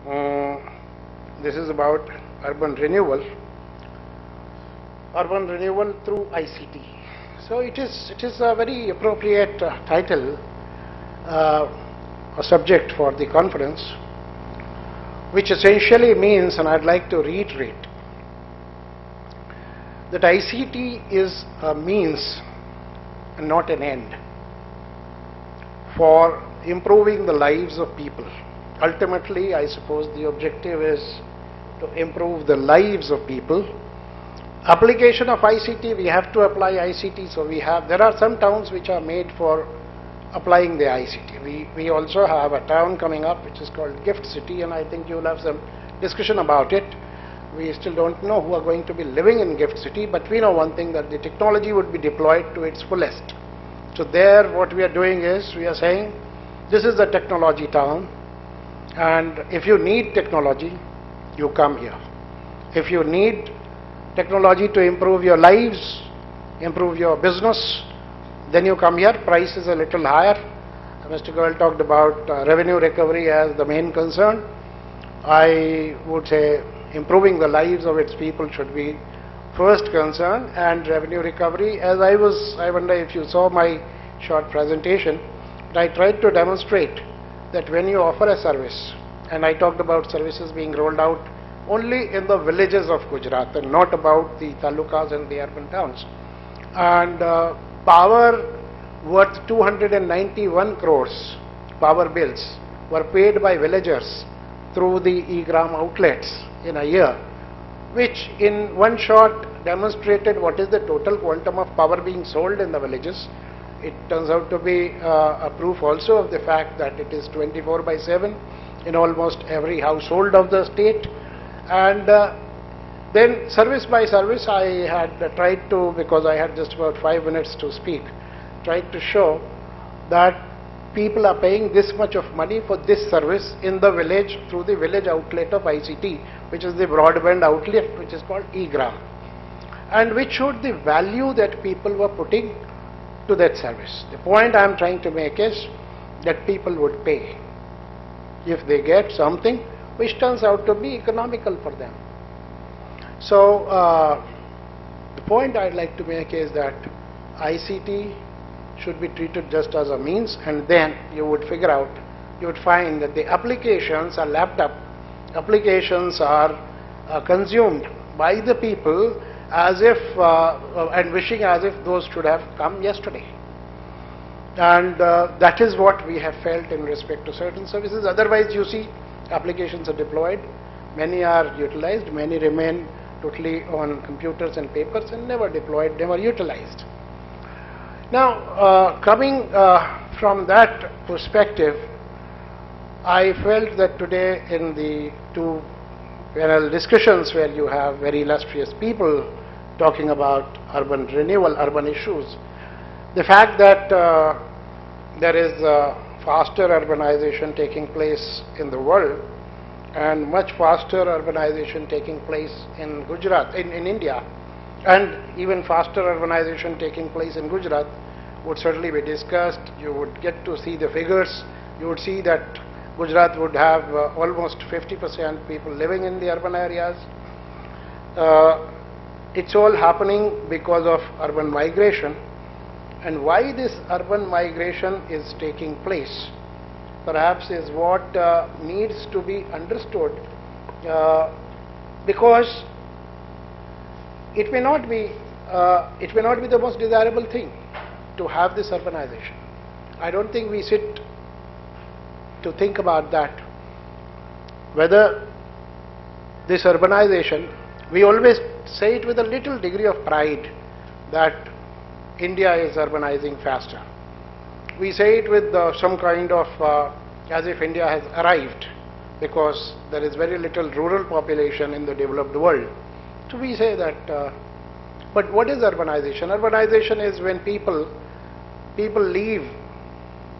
This is about urban renewal through ICT. So it is a very appropriate title, a subject for the conference, which essentially means, and I'd like to reiterate, that ICT is a means and not an end for improving the lives of people. Ultimately, I suppose the objective is to improve the lives of people. Application of ICT, we have to apply ICT, so there are some towns which are made for applying the ICT. We also have a town coming up which is called Gift City, and I think you will have some discussion about it. We still don't know who are going to be living in Gift City, but we know one thing, that the technology would be deployed to its fullest. So there what we are doing is, we are saying, this is the technology town, and if you need technology, you come here. If you need technology to improve your lives, improve your business, then you come here. Price is a little higher. Mr. Goel talked about revenue recovery as the main concern. I would say improving the lives of its people should be first concern, and revenue recovery. As I wonder if you saw my short presentation, I tried to demonstrate that when you offer a service, and I talked about services being rolled out only in the villages of Gujarat and not about the talukas and the urban towns. And power worth 291 crores, power bills, were paid by villagers through the e-gram outlets in a year, which in one shot demonstrated what is the total quantum of power being sold in the villages. It turns out to be a proof also of the fact that it is 24/7 in almost every household of the state. And then service by service, I had tried to, because I had just about 5 minutes to speak, tried to show that people are paying this much of money for this service in the village through the village outlet of ICT, which is the broadband outlet, which is called e-gram, and which showed the value that people were putting to that service. The point I am trying to make is that people would pay if they get something which turns out to be economical for them. So the point I'd like to make is that ICT should be treated just as a means, and then you would find that the applications are lapped up, applications are consumed by the people as if and wishing as if those should have come yesterday. And that is what we have felt in respect to certain services. Otherwise, you see, applications are deployed, many are utilized, many remain totally on computers and papers and never deployed, never utilized. Now, coming from that perspective, I felt that today in the two panel discussions where you have very illustrious people talking about urban renewal, urban issues, the fact that there is faster urbanization taking place in the world, and much faster urbanization taking place in Gujarat, in India, and even faster urbanization taking place in Gujarat would certainly be discussed. You would get to see the figures. You would see that Gujarat would have almost 50% people living in the urban areas. It's all happening because of urban migration. And why this urban migration is taking place, perhaps, is what needs to be understood, because it may not be the most desirable thing to have this urbanization. I don't think we sit to think about that, whether this urbanization, we always say it with a little degree of pride that India is urbanizing faster. We say it with some kind of as if India has arrived, because there is very little rural population in the developed world. So we say that, but what is urbanization? Urbanization is when people leave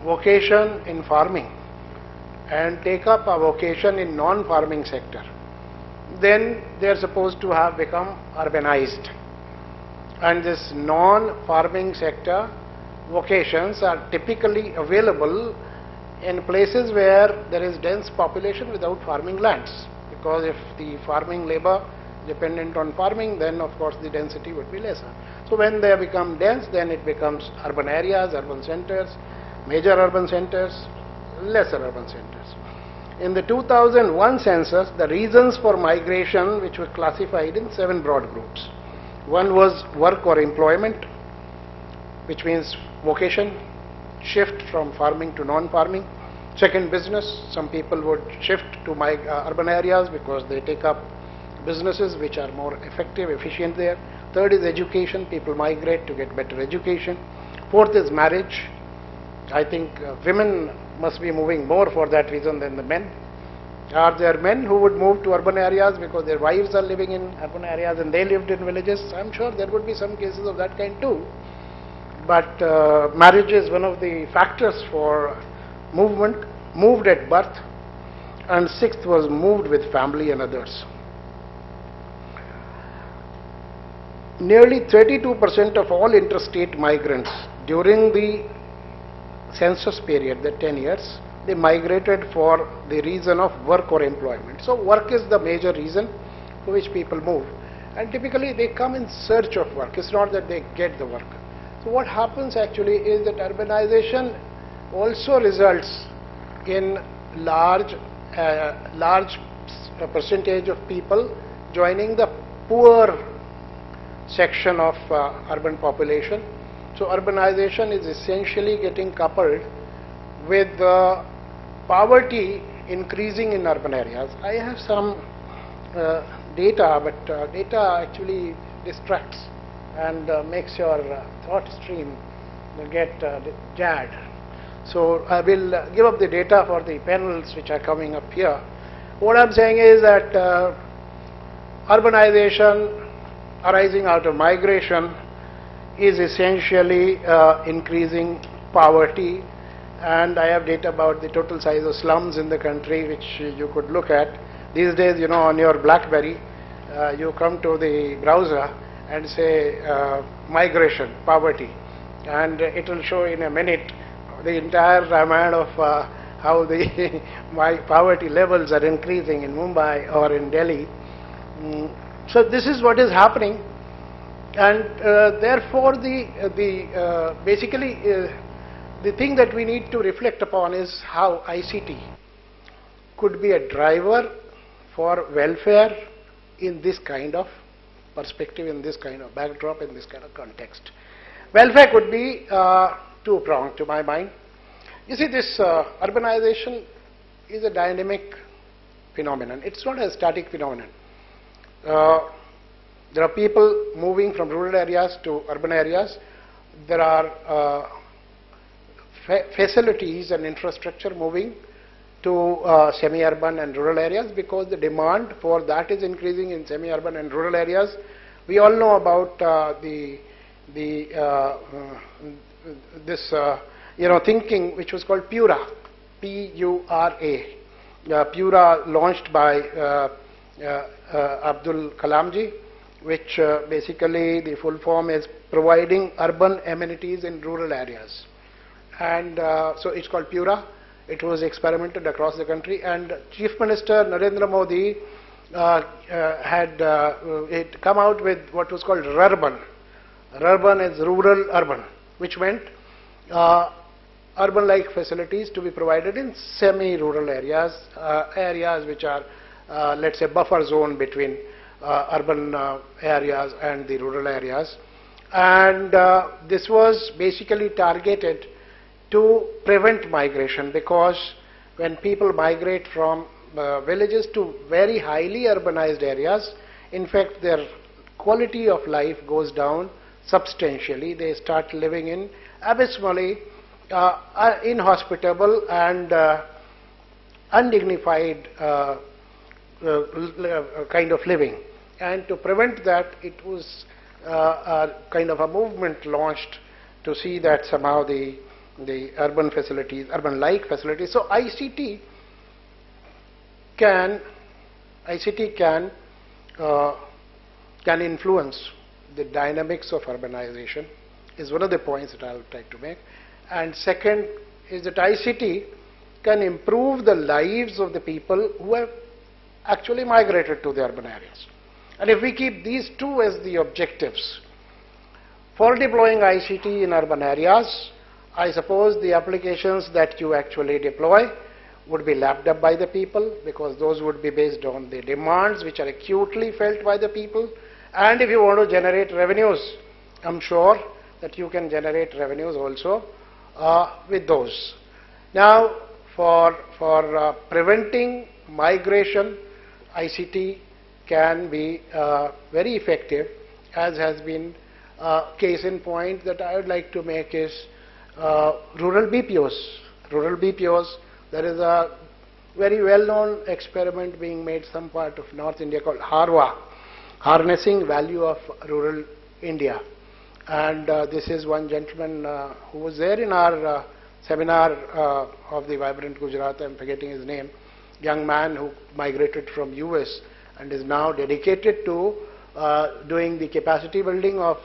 vocation in farming and take up a vocation in non-farming sector. Then they are supposed to have become urbanized. And this non-farming sector vocations are typically available in places where there is dense population without farming lands, because if the farming labor dependent on farming, then of course the density would be lesser. So when they become dense, then it becomes urban areas, urban centers, major urban centers, lesser urban centers. In the 2001 census, the reasons for migration, which were classified in 7 broad groups. One was work or employment, which means vocation, shift from farming to non-farming. Second, business. Some people would shift to urban areas because they take up businesses which are more effective, efficient there. Third is education. People migrate to get better education. Fourth is marriage. I think women must be moving more for that reason than the men. Are there men who would move to urban areas because their wives are living in urban areas and they lived in villages? I'm sure there would be some cases of that kind too. But marriage is one of the factors for movement. Moved at birth, and sixth was moved with family and others. Nearly 32% of all interstate migrants during the census period, the 10 years, they migrated for the reason of work or employment. So work is the major reason for which people move, and typically they come in search of work. It's not that they get the work. So what happens actually is that urbanization also results in large percentage of people joining the poor section of urban population. So urbanization is essentially getting coupled with poverty increasing in urban areas. I have some data, but data actually distracts and makes your thought stream get jarred. So I will give up the data for the panels which are coming up here. What I'm saying is that urbanization arising out of migration is essentially increasing poverty, and I have data about the total size of slums in the country which you could look at. These days, you know, on your BlackBerry, you come to the browser and say migration, poverty, and it will show in a minute the entire ramayana of how the poverty levels are increasing in Mumbai or in Delhi. So this is what is happening, and therefore basically the thing that we need to reflect upon is how ICT could be a driver for welfare in this kind of perspective, in this kind of backdrop, in this kind of context. Welfare could be two-pronged to my mind. You see, this urbanization is a dynamic phenomenon. It's not a static phenomenon. There are people moving from rural areas to urban areas. There are facilities and infrastructure moving to semi-urban and rural areas because the demand for that is increasing in semi-urban and rural areas. We all know about this thinking which was called Pura, P-U-R-A. Pura launched by Abdul Kalamji, which basically the full form is providing urban amenities in rural areas. And so it's called Pura. It was experimented across the country, and Chief Minister Narendra Modi had come out with what was called Rurban. Rurban is rural urban, which meant urban-like facilities to be provided in semi-rural areas, areas which are, let's say, buffer zone between urban areas and the rural areas. And this was basically targeted to prevent migration, because when people migrate from villages to very highly urbanized areas, in fact, their quality of life goes down substantially. They start living in abysmally inhospitable and undignified kind of living. And to prevent that, it was a kind of a movement launched to see that somehow the urban facilities, urban-like facilities. So ICT can influence the dynamics of urbanization, is one of the points that I would try to make. And second is that ICT can improve the lives of the people who have actually migrated to the urban areas. And if we keep these two as the objectives for deploying ICT in urban areas, I suppose the applications that you actually deploy would be lapped up by the people, because those would be based on the demands which are acutely felt by the people. And if you want to generate revenues, I'm sure that you can generate revenues also with those. Now, for preventing migration, ICT can be very effective, as has been case in point that I would like to make is rural BPOs. Rural BPOs, there is a very well-known experiment being made some part of North India called HARVA, Harnessing Value of Rural India. And this is one gentleman who was there in our seminar of the Vibrant Gujarat. I'm forgetting his name. Young man who migrated from US and is now dedicated to doing the capacity building of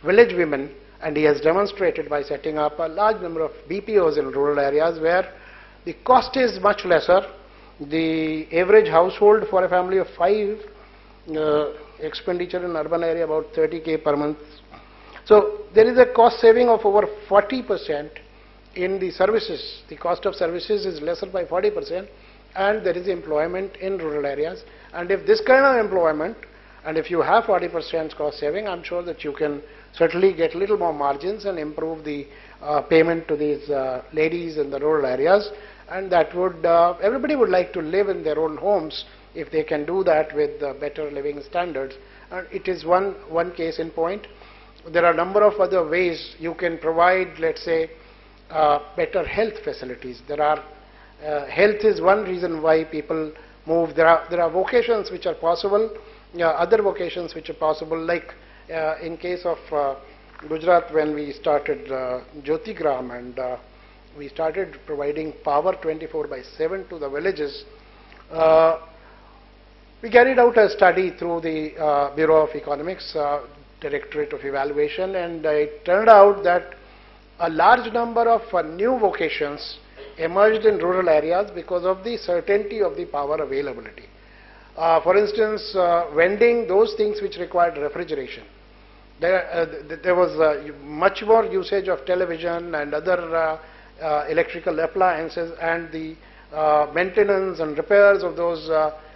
village women, and he has demonstrated by setting up a large number of BPOs in rural areas where the cost is much lesser. The average household for a family of 5, expenditure in urban area about 30K per month. So there is a cost saving of over 40% in the services. The cost of services is lesser by 40%, and there is employment in rural areas. And if this kind of employment, and if you have 40% cost saving, I'm sure that you can certainly get a little more margins and improve the payment to these ladies in the rural areas. And that would, everybody would like to live in their own homes if they can do that with better living standards. And it is one case in point. There are a number of other ways you can provide, let's say, better health facilities. There are, health is one reason why people move. There are vocations which are possible, other vocations which are possible, like in case of Gujarat, when we started Jyotigram, and we started providing power 24/7 to the villages. We carried out a study through the Bureau of Economics, Directorate of Evaluation, and it turned out that a large number of new vocations emerged in rural areas because of the certainty of the power availability. For instance, vending those things which required refrigeration. There was much more usage of television and other electrical appliances, and the maintenance and repairs of those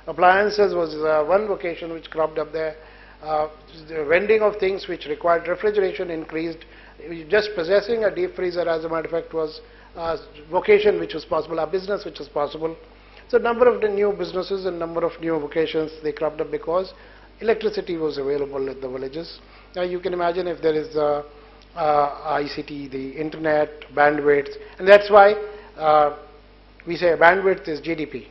appliances was one vocation which cropped up there. The vending of things which required refrigeration increased. Just possessing a deep freezer, as a matter of fact, was a vocation which was possible, a business which was possible. So number of the new businesses and number of new vocations, they cropped up because electricity was available at the villages. Now you can imagine if there is ICT, the internet, bandwidth, and that's why we say bandwidth is GDP.